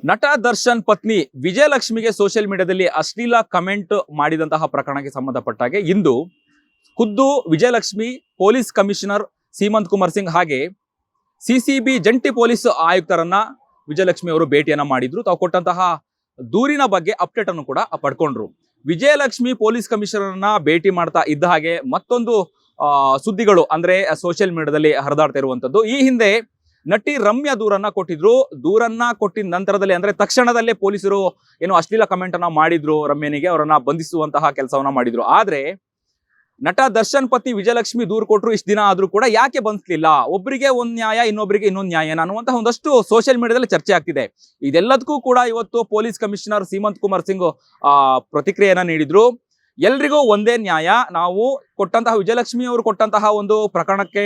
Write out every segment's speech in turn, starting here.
ನಟ ದರ್ಶನ್ ಪತ್ನಿ ವಿಜಯಲಕ್ಷ್ಮಿಗೆ ಸೋಷಿಯಲ್ ಮೀಡಿಯಾದಲ್ಲಿ ಅಶ್ಲೀಲ ಕಮೆಂಟ್ ಮಾಡಿದಂತಹ ಪ್ರಕರಣಕ್ಕೆ ಸಂಬಂಧಪಟ್ಟಾಗೆ ಇಂದು ಖುದ್ದು ವಿಜಯಲಕ್ಷ್ಮಿ ಪೊಲೀಸ್ ಕಮಿಷನರ್ ಸೀಮಂತ್ ಕುಮಾರ್ ಸಿಂಗ್ ಹಾಗೆ ಸಿಸಿಬಿ ಜಂಟಿ ಪೊಲೀಸ್ ಆಯುಕ್ತರನ್ನ ವಿಜಯಲಕ್ಷ್ಮಿ ಅವರು ಭೇಟಿಯನ್ನ ಮಾಡಿದ್ರು. ತಾವು ಕೊಟ್ಟಂತಹ ದೂರಿನ ಬಗ್ಗೆ ಅಪ್ಡೇಟ್ ಅನ್ನು ಕೂಡ ಪಡ್ಕೊಂಡ್ರು. ವಿಜಯಲಕ್ಷ್ಮಿ ಪೊಲೀಸ್ ಕಮಿಷನರ್ನ ಭೇಟಿ ಮಾಡ್ತಾ ಇದ್ದ ಹಾಗೆ ಮತ್ತೊಂದು ಸುದ್ದಿಗಳು ಅಂದ್ರೆ ಸೋಷಿಯಲ್ ಮೀಡಿಯಾದಲ್ಲಿ ಹರಿದಾಡ್ತಾ ಇರುವಂತದ್ದು. ಈ ಹಿಂದೆ ನಟಿ ರಮ್ಯಾ ದೂರನ್ನ ಕೊಟ್ಟಿದ್ದ ನಂತರದಲ್ಲಿ ಅಂದ್ರೆ ತಕ್ಷಣದಲ್ಲೇ ಪೊಲೀಸರು ಏನು ಅಶ್ಲೀಲ ಕಮೆಂಟ್ ಅನ್ನ ಮಾಡಿದ್ರು. ರಮ್ಯನಿಗೆ ಅವರನ್ನ ಬಂಧಿಸುವಂತಹ ಕೆಲಸವನ್ನ ಮಾಡಿದ್ರು. ಆದ್ರೆ ನಟ ದರ್ಶನ್ ಪತ್ನಿ ವಿಜಯಲಕ್ಷ್ಮಿ ದೂರು ಕೊಟ್ಟರು. ಇಷ್ಟು ದಿನ ಆದ್ರೂ ಕೂಡ ಯಾಕೆ ಬಂಧಿಸಲಿಲ್ಲ? ಒಬ್ಬರಿಗೆ ಒಂದ್ ನ್ಯಾಯ, ಇನ್ನೊಬ್ಬರಿಗೆ ಇನ್ನೊಂದು ನ್ಯಾಯ ಅನ್ನುವಂತಹ ಒಂದಷ್ಟು ಸೋಷಿಯಲ್ ಮೀಡಿಯಾದಲ್ಲಿ ಚರ್ಚೆ ಆಗ್ತಿದೆ. ಇದೆಲ್ಲದಕ್ಕೂ ಕೂಡ ಇವತ್ತು ಪೊಲೀಸ್ ಕಮಿಷನರ್ ಸೀಮಂತ್ ಕುಮಾರ್ ಸಿಂಗ್ ಪ್ರತಿಕ್ರಿಯೆಯನ್ನ ನೀಡಿದ್ರು. ಎಲ್ರಿಗೂ ಒಂದೇ ನ್ಯಾಯ. ನಾವು ಕೊಟ್ಟಂತಹ ವಿಜಯಲಕ್ಷ್ಮಿ ಅವರು ಕೊಟ್ಟಂತಹ ಒಂದು ಪ್ರಕರಣಕ್ಕೆ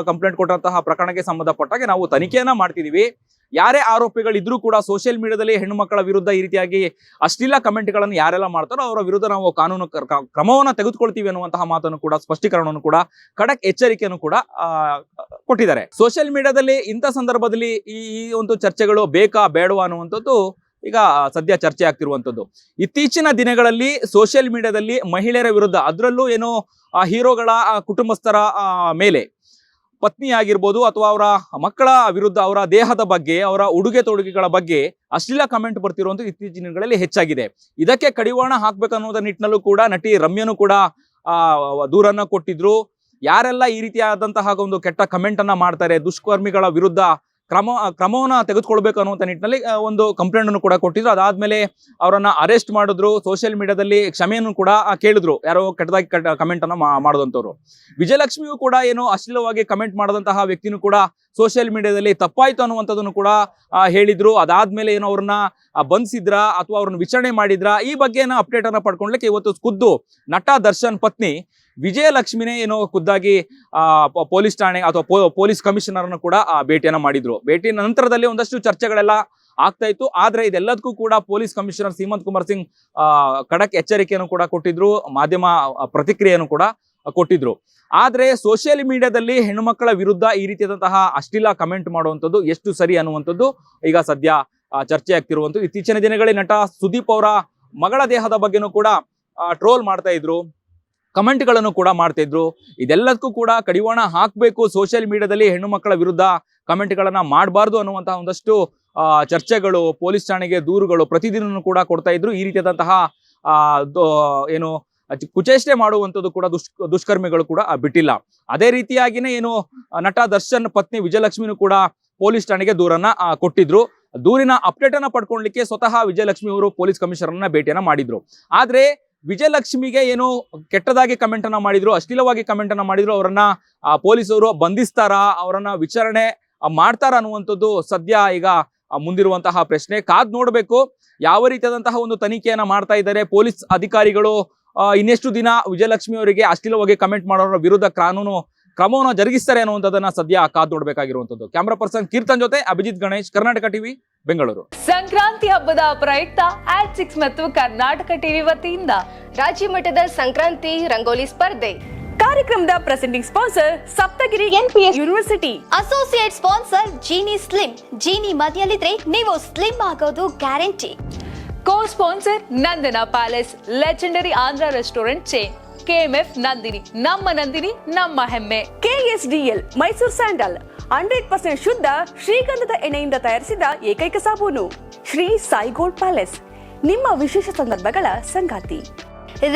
ಕಂಪ್ಲೇಂಟ್ ಕೊಟ್ಟಂತಹ ಪ್ರಕರಣಕ್ಕೆ ಸಂಬಂಧಪಟ್ಟಾಗೆ ನಾವು ತನಿಖೆಯನ್ನ ಮಾಡ್ತಿದೀವಿ. ಯಾರೇ ಆರೋಪಿಗಳಿದ್ರೂ ಕೂಡ ಸೋಷಿಯಲ್ ಮೀಡಿಯಾದಲ್ಲಿ ಹೆಣ್ಣು ಮಕ್ಕಳ ವಿರುದ್ಧ ಈ ರೀತಿಯಾಗಿ ಅಶ್ಲೀಲ ಕಮೆಂಟ್ಗಳನ್ನು ಯಾರೆಲ್ಲ ಮಾಡ್ತಾರೋ ಅವರ ವಿರುದ್ಧ ನಾವು ಕಾನೂನು ಕ್ರಮವನ್ನು ತೆಗೆದುಕೊಳ್ತೀವಿ ಅನ್ನುವಂತಹ ಮಾತನ್ನು ಕೂಡ, ಸ್ಪಷ್ಟೀಕರಣವನ್ನು ಕೂಡ, ಖಡಕ್ ಎಚ್ಚರಿಕೆಯನ್ನು ಕೂಡ ಕೊಟ್ಟಿದ್ದಾರೆ. ಸೋಷಿಯಲ್ ಮೀಡಿಯಾದಲ್ಲಿ ಇಂಥ ಸಂದರ್ಭದಲ್ಲಿ ಈ ಒಂದು ಚರ್ಚೆಗಳು ಬೇಕಾ ಬೇಡವಾ ಅನ್ನುವಂಥದ್ದು ಈಗ ಸದ್ಯ ಚರ್ಚೆ ಆಗ್ತಿರುವಂಥದ್ದು. ಇತ್ತೀಚಿನ ದಿನಗಳಲ್ಲಿ ಸೋಷಿಯಲ್ ಮೀಡಿಯಾದಲ್ಲಿ ಮಹಿಳೆಯರ ವಿರುದ್ಧ, ಅದರಲ್ಲೂ ಏನೋ ಹೀರೋಗಳ ಕುಟುಂಬಸ್ಥರ ಮೇಲೆ, ಪತ್ನಿ ಆಗಿರ್ಬೋದು ಅಥವಾ ಅವರ ಮಕ್ಕಳ ವಿರುದ್ಧ, ಅವರ ದೇಹದ ಬಗ್ಗೆ, ಅವರ ಉಡುಗೆ ತೊಡುಗೆಗಳ ಬಗ್ಗೆ ಅಶ್ಲೀಲ ಕಮೆಂಟ್ ಬರ್ತಿರುವಂಥದ್ದು ಇತ್ತೀಚಿನ ದಿನಗಳಲ್ಲಿ ಹೆಚ್ಚಾಗಿದೆ. ಇದಕ್ಕೆ ಕಡಿವಾಣ ಹಾಕ್ಬೇಕನ್ನೋದ ನಿಟ್ಟಿನಲ್ಲೂ ಕೂಡ ನಟಿ ರಮ್ಯನು ಕೂಡ ದೂರನ್ನ ಕೊಟ್ಟಿದ್ರು. ಯಾರೆಲ್ಲ ಈ ರೀತಿಯಾದಂತಹ ಒಂದು ಕೆಟ್ಟ ಕಮೆಂಟ್ ಅನ್ನ ಮಾಡ್ತಾರೆ, ದುಷ್ಕರ್ಮಿಗಳ ವಿರುದ್ಧ ಕ್ರಮವನ್ನ ತೆಗೆದುಕೊಳ್ಬೇಕು ಅನ್ನುವಂಥ ನಿಟ್ಟಿನಲ್ಲಿ ಒಂದು ಕಂಪ್ಲೇಂಟ್ ಅನ್ನು ಕೂಡ ಕೊಟ್ಟಿದ್ರು. ಅದಾದ್ಮೇಲೆ ಅವರನ್ನ ಅರೆಸ್ಟ್ ಮಾಡಿದ್ರು. ಸೋಷಿಯಲ್ ಮೀಡಿಯಾದಲ್ಲಿ ಕ್ಷಮೆಯನ್ನು ಕೂಡ ಕೇಳಿದ್ರು, ಯಾರೋ ಕೆಟ್ಟದಾಗಿ ಕಮೆಂಟ್ ಅನ್ನ ಮಾಡಿದಂಥವ್ರು. ವಿಜಯಲಕ್ಷ್ಮಿಯು ಕೂಡ ಏನೋ ಅಶ್ಲೀಲವಾಗಿ ಕಮೆಂಟ್ ಮಾಡಿದಂತಹ ವ್ಯಕ್ತಿನೂ ಕೂಡ ಸೋಷಿಯಲ್ ಮೀಡಿಯಾದಲ್ಲಿ ತಪ್ಪಾಯ್ತು ಅನ್ನುವಂಥದ್ದನ್ನು ಕೂಡ ಹೇಳಿದ್ರು. ಅದಾದ್ಮೇಲೆ ಏನೋ ಅವ್ರನ್ನ ಬಂಧಿಸಿದ್ರ ಅಥವಾ ಅವ್ರನ್ನ ವಿಚಾರಣೆ ಮಾಡಿದ್ರ, ಈ ಬಗ್ಗೆ ಅಪ್ಡೇಟ್ ಅನ್ನ ಪಡ್ಕೊಳ್ಲಿಕ್ಕೆ ಇವತ್ತು ಖುದ್ದು ನಟ ದರ್ಶನ್ ಪತ್ನಿ ವಿಜಯಲಕ್ಷ್ಮಿನೇ ಏನೋ ಖುದ್ದಾಗಿ ಪೊಲೀಸ್ ಠಾಣೆ ಅಥವಾ ಪೊಲೀಸ್ ಕಮಿಷನರ್ ಅನ್ನು ಕೂಡ ಭೇಟಿಯನ್ನ ಮಾಡಿದ್ರು. ಭೇಟಿ ನಂತರದಲ್ಲಿ ಒಂದಷ್ಟು ಚರ್ಚೆಗಳೆಲ್ಲ ಆಗ್ತಾ ಇತ್ತು. ಆದ್ರೆ ಇದೆಲ್ಲದಕ್ಕೂ ಕೂಡ ಪೊಲೀಸ್ ಕಮಿಷನರ್ ಸೀಮಂತ್ ಕುಮಾರ್ ಸಿಂಗ್ ಖಡಕ್ ಎಚ್ಚರಿಕೆಯನ್ನು ಕೂಡ ಕೊಟ್ಟಿದ್ರು, ಮಾಧ್ಯಮ ಪ್ರತಿಕ್ರಿಯೆಯನ್ನು ಕೂಡ ಕೊಟ್ಟಿದ್ರು. ಆದ್ರೆ ಸೋಷಿಯಲ್ ಮೀಡಿಯಾದಲ್ಲಿ ಹೆಣ್ಣುಮಕ್ಕಳ ವಿರುದ್ಧ ಈ ರೀತಿಯಾದಂತಹ ಅಶ್ಲೀಲ ಕಮೆಂಟ್ ಮಾಡುವಂಥದ್ದು ಎಷ್ಟು ಸರಿ ಅನ್ನುವಂಥದ್ದು ಈಗ ಸದ್ಯ ಚರ್ಚೆ ಆಗ್ತಿರುವಂಥದ್ದು. ಇತ್ತೀಚಿನ ದಿನಗಳಲ್ಲಿ ನಟ ಸುದೀಪ್ ಅವರ ಮಗಳ ದೇಹದ ಬಗ್ಗೆನೂ ಕೂಡ ಟ್ರೋಲ್ ಮಾಡ್ತಾ ಇದ್ರು, ಕಮೆಂಟ್ಗಳನ್ನು ಕೂಡ ಮಾಡ್ತಾ ಇದ್ರು. ಇದೆಲ್ಲದಕ್ಕೂ ಕೂಡ ಕಡಿವಾಣ ಹಾಕಬೇಕು. ಸೋಷಿಯಲ್ ಮೀಡಿಯಾದಲ್ಲಿ ಹೆಣ್ಣು ಮಕ್ಕಳ ವಿರುದ್ಧ ಕಮೆಂಟ್ಗಳನ್ನ ಮಾಡಬಾರ್ದು ಅನ್ನುವಂತಹ ಒಂದಷ್ಟು ಚರ್ಚೆಗಳು, ಪೊಲೀಸ್ ಠಾಣೆಗೆ ದೂರುಗಳು ಪ್ರತಿದಿನ ಕೂಡ ಕೊಡ್ತಾ ಇದ್ರು. ಈ ರೀತಿಯಾದಂತಹ ಏನು ಕುಚೇಷ್ಟೆ ಮಾಡುವಂಥದ್ದು ಕೂಡ ದುಷ್ಕರ್ಮಿಗಳು ಕೂಡ ಬಿಟ್ಟಿಲ್ಲ. ಅದೇ ರೀತಿಯಾಗಿನೇ ಏನು ನಟ ದರ್ಶನ್ ಪತ್ನಿ ವಿಜಯಲಕ್ಷ್ಮಿನೂ ಕೂಡ ಪೊಲೀಸ್ ಠಾಣೆಗೆ ದೂರನ್ನ ಕೊಟ್ಟಿದ್ರು. ದೂರಿನ ಅಪ್ಡೇಟ್ ಅನ್ನ ಪಡ್ಕೊಳ್ಲಿಕ್ಕೆ ಸ್ವತಃ ವಿಜಯಲಕ್ಷ್ಮಿ ಅವರು ಪೊಲೀಸ್ ಕಮಿಷನರ್ನ ಭೇಟಿಯನ್ನ ಮಾಡಿದ್ರು. ಆದ್ರೆ ವಿಜಯಲಕ್ಷ್ಮಿಗೆ ಏನು ಕೆಟ್ಟದಾಗಿ ಕಮೆಂಟ್ ಅನ್ನ ಮಾಡಿದ್ರು, ಅಶ್ಲೀಲವಾಗಿ ಕಮೆಂಟ್ ಅನ್ನ ಮಾಡಿದ್ರು, ಅವರನ್ನ ಪೊಲೀಸರು ಬಂಧಿಸ್ತಾರಾ, ಅವರನ್ನ ವಿಚಾರಣೆ ಮಾಡ್ತಾರ ಅನ್ನುವಂಥದ್ದು ಸದ್ಯ ಈಗ ಮುಂದಿರುವಂತಹ ಪ್ರಶ್ನೆ. ಕಾದ್ ನೋಡ್ಬೇಕು ಯಾವ ರೀತಿಯಾದಂತಹ ಒಂದು ತನಿಖೆಯನ್ನ ಮಾಡ್ತಾ ಇದ್ದಾರೆ ಪೊಲೀಸ್ ಅಧಿಕಾರಿಗಳು. ಇನ್ನೆಷ್ಟು ದಿನ ವಿಜಯಲಕ್ಷ್ಮಿ ಅವರಿಗೆ ಅಶ್ಲೀಲವಾಗಿ ಕಮೆಂಟ್ ಮಾಡೋರ ವಿರುದ್ಧ ಕಾನೂನು ಕ್ರಮವನ್ನು ಜರುಗಿಸ್ತಾರೆ ಅನ್ನುವಂಥದ್ದನ್ನ ಸದ್ಯ ಕಾದ್ ನೋಡ್ಬೇಕಾಗಿರುವಂಥದ್ದು. ಕ್ಯಾಮ್ರಾ ಪರ್ಸನ್ ಕೀರ್ತನ್ ಜೊತೆ ಅಭಿಜಿತ್ ಗಣೇಶ್, ಕರ್ನಾಟಕ ಟಿವಿ, ಬೆಂಗಳೂರು. ಸಂಕ್ರಾಂತಿ ಹಬ್ಬದ ಪ್ರಯುಕ್ತ ಆಡ್6 ಮತ್ತು ಕರ್ನಾಟಕ ಟಿವಿ ವತಿಯಿಂದ ರಾಜ್ಯ ಮಟ್ಟದ ಸಂಕ್ರಾಂತಿ ರಂಗೋಲಿ ಸ್ಪರ್ಧೆ. ಕಾರ್ಯಕ್ರಮದ presenting sponsor Saptagiri NPS university. Associate sponsor Genie slim. Genie ಮನೆಯಲ್ಲಿದ್ರೆ ನೀವು ಸ್ಲಿಮ್ ಆಗೋದು guarantee. Co sponsor Nandana palace, legendary Andhra restaurant chain. KMF Nandini, ನಮ್ಮ ನಂದಿನಿ ನಮ್ಮ ಹೆಮ್ಮೆ. KSDL ಮೈಸೂರು ಸ್ಯಾಂಡಲ್ 100% ಶುದ್ಧ ಶ್ರೀಗಂಧದ ಎಣ್ಣೆಯಿಂದ ತಯಾರಿಸಿದ ಏಕೈಕ ಸಾಬೂನು. ಶ್ರೀ ಸಾಯಿ ಗೋಲ್ಡ್ ಪ್ಯಾಲೇಸ್, ನಿಮ್ಮ ವಿಶೇಷ ಸಂದರ್ಭಗಳ ಸಂಗಾತಿ.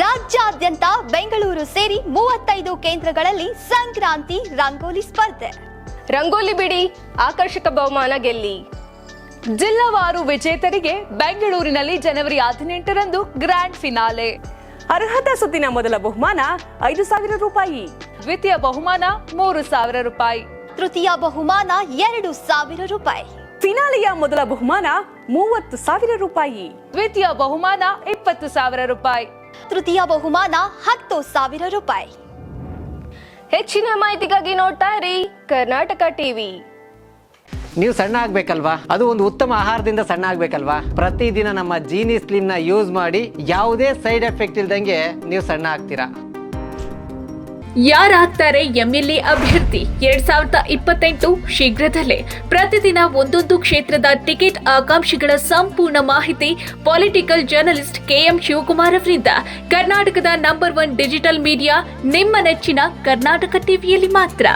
ರಾಜ್ಯಾದ್ಯಂತ ಬೆಂಗಳೂರು ಸೇರಿ 35 ಕೇಂದ್ರಗಳಲ್ಲಿ ಸಂಕ್ರಾಂತಿ ರಂಗೋಲಿ ಸ್ಪರ್ಧೆ. ರಂಗೋಲಿ ಬಿಡಿ, ಆಕರ್ಷಕ ಬಹುಮಾನ ಗೆಲ್ಲಿ. ಜಿಲ್ಲಾವಾರು ವಿಜೇತರಿಗೆ ಬೆಂಗಳೂರಿನಲ್ಲಿ ಜನವರಿ 18ರಂದು ಗ್ರ್ಯಾಂಡ್ ಫಿನಾಲೆ. ಅರ್ಹತಾ ಸುತ್ತಿನ ಮೊದಲ ಬಹುಮಾನ 5,000 ರೂಪಾಯಿ, ದ್ವಿತೀಯ ಬಹುಮಾನ 3,000 ರೂಪಾಯಿ, ತೃತೀಯ ಬಹುಮಾನ 2,000 ರೂಪಾಯಿ, ಫಿನಾಲೆಯ ಮೊದಲ ಬಹುಮಾನ 30,000 ರೂಪಾಯಿ, ದ್ವಿತೀಯ ಬಹುಮಾನ 20,000 ರೂಪಾಯಿ, ತೃತೀಯ ಬಹುಮಾನ 10,000 ರೂಪಾಯಿ. ಹೆಚ್ಚಿನ ಮಾಹಿತಿಗಾಗಿ ನೋಡ್ತಾ ಇರಿ ಕರ್ನಾಟಕ ಟಿವಿ. ನೀವು ಸಣ್ಣ ಆಗ್ಬೇಕಲ್ವಾ? ಅದು ಒಂದು ಉತ್ತಮ ಆಹಾರದಿಂದ ಸಣ್ಣ ಆಗ್ಬೇಕಲ್ವಾ? ಪ್ರತಿದಿನ ನಮ್ಮ ಜೀನಿ ಸ್ಲಿಮ್ ನ ಯೂಸ್ ಮಾಡಿ ಯಾವುದೇ ಸೈಡ್ ಎಫೆಕ್ಟ್ ಇಲ್ದಂಗೆ ನೀವು ಸಣ್ಣ ಆಗ್ತೀರಾ. ಯಾರಾಗ್ತಾರೆ ಎಂಎಲ್ಎ ಅಭ್ಯರ್ಥಿ 2028 ಶೀಘ್ರದಲ್ಲೇ. ಪ್ರತಿದಿನ ಒಂದೊಂದು ಕ್ಷೇತ್ರದ ಟಿಕೆಟ್ ಆಕಾಂಕ್ಷಿಗಳ ಸಂಪೂರ್ಣ ಮಾಹಿತಿ ಪೊಲಿಟಿಕಲ್ ಜರ್ನಲಿಸ್ಟ್ KM ಶಿವಕುಮಾರ್ ಅವರಿಂದ. ಕರ್ನಾಟಕದ ನಂಬರ್ 1 ಡಿಜಿಟಲ್ ಮೀಡಿಯಾ ನಿಮ್ಮ ನೆಚ್ಚಿನ ಕರ್ನಾಟಕ ಟಿವಿಯಲ್ಲಿ ಮಾತ್ರ.